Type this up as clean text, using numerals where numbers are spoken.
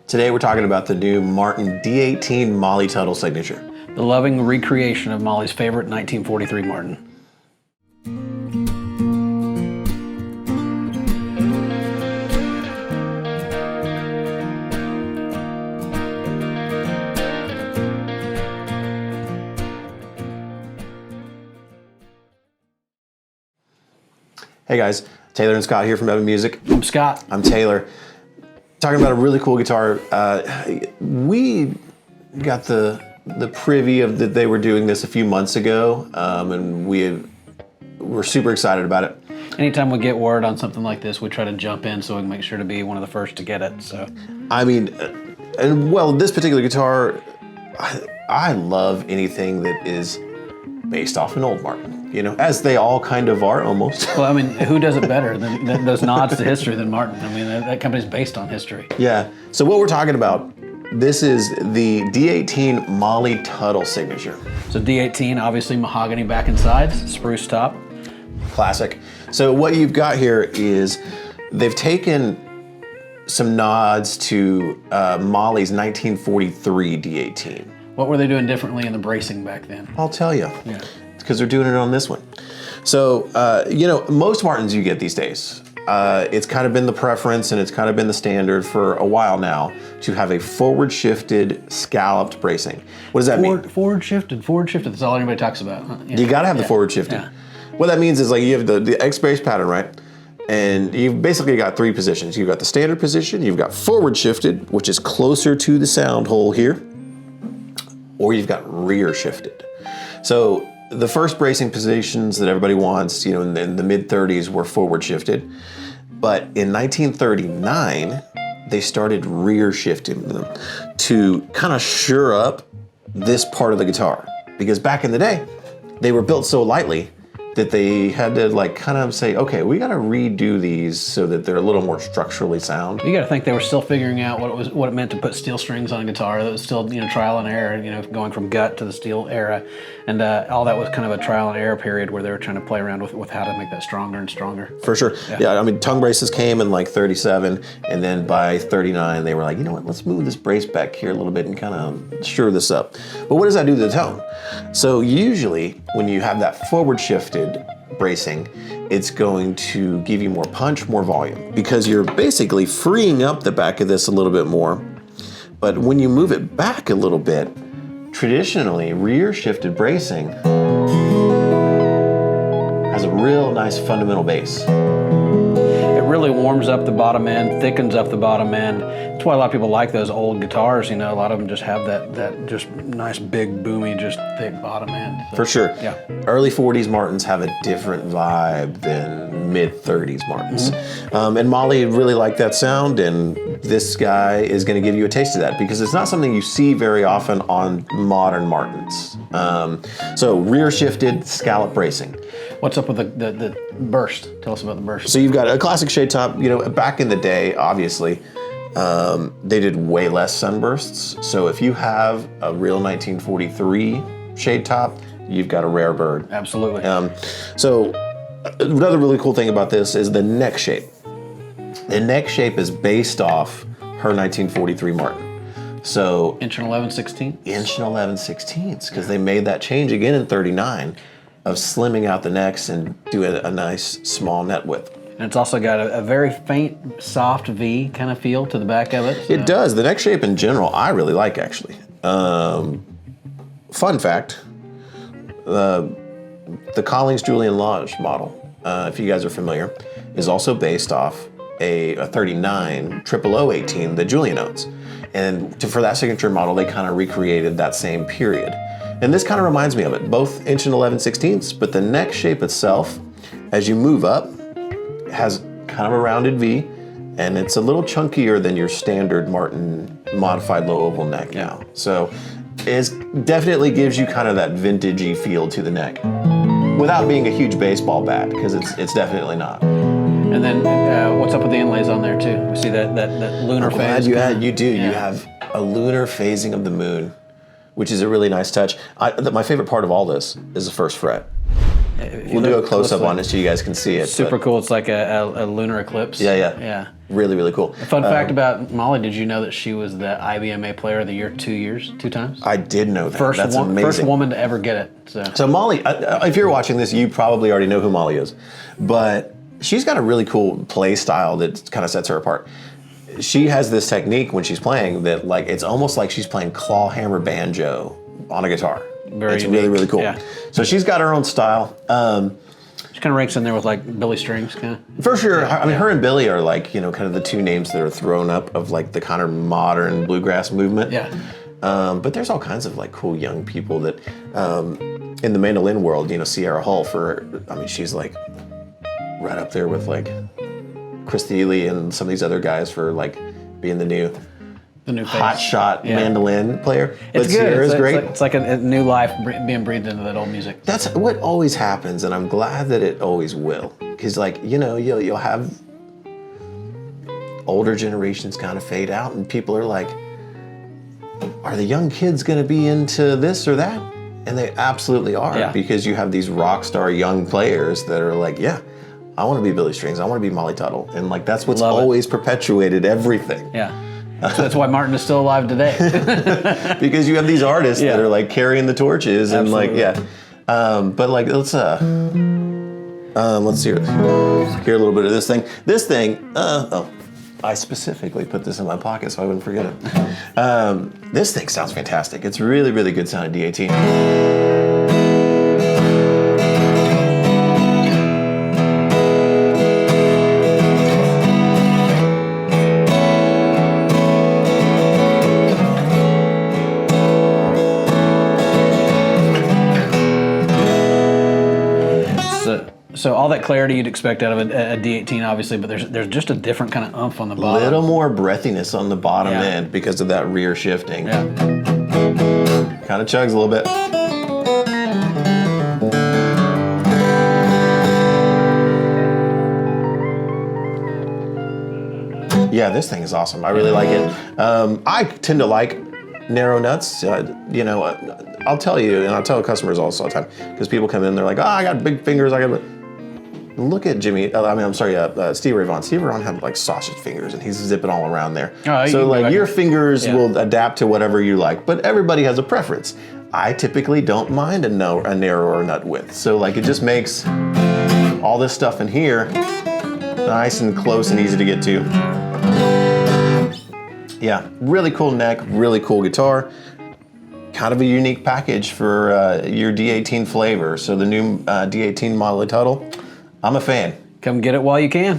Today we're talking about the new Martin D-18 Molly Tuttle signature. The loving recreation of Molly's favorite 1943 Martin. Hey guys, Taylor and Scott here from Evan Music. I'm Scott. I'm Taylor. Talking about a really cool guitar. We got the privy of that they were doing this a few months ago, and we're super excited about it. Anytime we get word on something like this, we try to jump in so we can make sure to be one of the first to get it. So, I mean, and well, this particular guitar, I love anything that is based off an old Martin. You know, as they all kind of are almost. Well, I mean, who does it better than those nods to history than Martin? I mean, that company's based on history. Yeah. So what we're talking about, this is the D-18 Molly Tuttle signature. So D-18, obviously mahogany back and sides, spruce top. Classic. So what you've got here is they've taken some nods to Molly's 1943 D-18. What were they doing differently in the bracing back then? I'll tell you. Yeah. Because they're doing it on this one. So, you know, most Martins you get these days, it's kind of been the preference and it's kind of been the standard for a while now to have a forward-shifted, scalloped bracing. What does that mean? Forward-shifted, that's all anybody talks about. Huh? Yeah. You gotta have the forward-shifted. Yeah. What that means is like you have the X-brace pattern, right? And you've basically got three positions. You've got the standard position, you've got forward-shifted, which is closer to the sound hole here, or you've got rear-shifted. So, the first bracing positions that everybody wants, you know, in the mid-30s were forward shifted. But in 1939, they started rear shifting them to kind of sure up this part of the guitar. Because back in the day, they were built so lightly that they had to like kind of say, okay, we got to redo these so that they're a little more structurally sound. You got to think they were still figuring out what it meant to put steel strings on a guitar. That was still, you know, trial and error, you know, going from gut to the steel era. And all that was kind of a trial and error period where they were trying to play around with how to make that stronger and stronger. For sure. Yeah, I mean, tongue braces came in like 37, and then by 39, they were like, you know what, let's move this brace back here a little bit and kind of sure this up. But what does that do to the tone? So usually, when you have that forward shifted bracing, it's going to give you more punch, more volume, because you're basically freeing up the back of this a little bit more. But when you move it back a little bit, traditionally, rear shifted bracing has a real nice fundamental bass. It really warms up the bottom end, thickens up the bottom end. That's why a lot of people like those old guitars. You know, a lot of them just have that just nice, big, boomy, just thick bottom end. So, for sure. Yeah. Early 40s Martins have a different vibe than mid 30s Martins. Mm-hmm. And Molly really liked that sound, and this guy is going to give you a taste of that because it's not something you see very often on modern Martins. So rear shifted scallop bracing. What's up with the burst? Tell us about the burst. So you've got a classic shade top. You know, back in the day, obviously, they did way less sunbursts. So if you have a real 1943 shade top, you've got a rare bird. Absolutely. So another really cool thing about this is the neck shape. The neck shape is based off her 1943 Martin. So inch and 11/16. Inch and 11/16, because they made that change again in 39 of slimming out the necks and doing a nice small net width. And it's also got a very faint, soft V kind of feel to the back of it. So. It does. The neck shape in general, I really like actually. Fun fact, the Collings Julian Lodge model, if you guys are familiar, is also based off a 39 0018 that Julian owns. And for that signature model, they kind of recreated that same period. And this kind of reminds me of it, both inch and 11/16, but the neck shape itself, as you move up, has kind of a rounded V, and it's a little chunkier than your standard Martin modified low oval neck now. So it definitely gives you kind of that vintagey feel to the neck, without being a huge baseball bat, because it's definitely not. And then what's up with the inlays on there too? We see that lunar phase. You do. Yeah. You have a lunar phasing of the moon, which is a really nice touch. My favorite part of all this is the first fret. We'll do a close-up on it so you guys can see it. Super cool. It's like a lunar eclipse. Yeah. Really, really cool. Fun fact about Molly, did you know that she was the IBMA Player of the Year 2 times? I did know that. That's First amazing. woman to ever get it. So Molly, if you're watching this, you probably already know who Molly is. But she's got a really cool play style that kind of sets her apart. She has this technique when she's playing that, like, it's almost like she's playing claw hammer banjo on a guitar. It's unique. really, really cool. Yeah. So she's got her own style. She kind of ranks in there with like Billy Strings, kind of. For sure. I mean, her and Billy are like, kind of the two names that are thrown up of like the kind of modern bluegrass movement. Yeah. But there's all kinds of like cool young people that, in the mandolin world, Sierra Hull, she's like right up there with like Chris Thiele and some of these other guys for like being the new hot shot mandolin player. It's good. Sierra's great. It's like a new life being breathed into that old music. That's what always happens, and I'm glad that it always will. Because, like, you'll have older generations kind of fade out, and people are like, are the young kids going to be into this or that? And they absolutely are, because you have these rock star young players that are like, yeah, I want to be Billy Strings, I want to be Molly Tuttle. And, like, that's what's always perpetuated everything. Yeah. So that's why Martin is still alive today. Because you have these artists that are like carrying the torches and Absolutely. But like let's hear a little bit of this thing. This thing, I specifically put this in my pocket so I wouldn't forget it. This thing sounds fantastic. It's really, really good sounding D-18. So all that clarity you'd expect out of a D-18, obviously, but there's just a different kind of oomph on the bottom. A little more breathiness on the bottom end because of that rear shifting. Yeah. Kind of chugs a little bit. Yeah, this thing is awesome. I really like it. I tend to like narrow nuts. I'll tell you, and I'll tell customers also all the time, because people come in, they're like, I got big fingers. Look at Steve Ray Vaughan. Steve Ray Vaughan had like sausage fingers, and he's zipping all around there. So like your fingers will adapt to whatever you like, but everybody has a preference. I typically don't mind a narrower nut width. So like it just makes all this stuff in here nice and close and easy to get to. Yeah, really cool neck, really cool guitar. Kind of a unique package for your D-18 flavor. So the new D-18 Molly Tuttle, I'm a fan. Come get it while you can.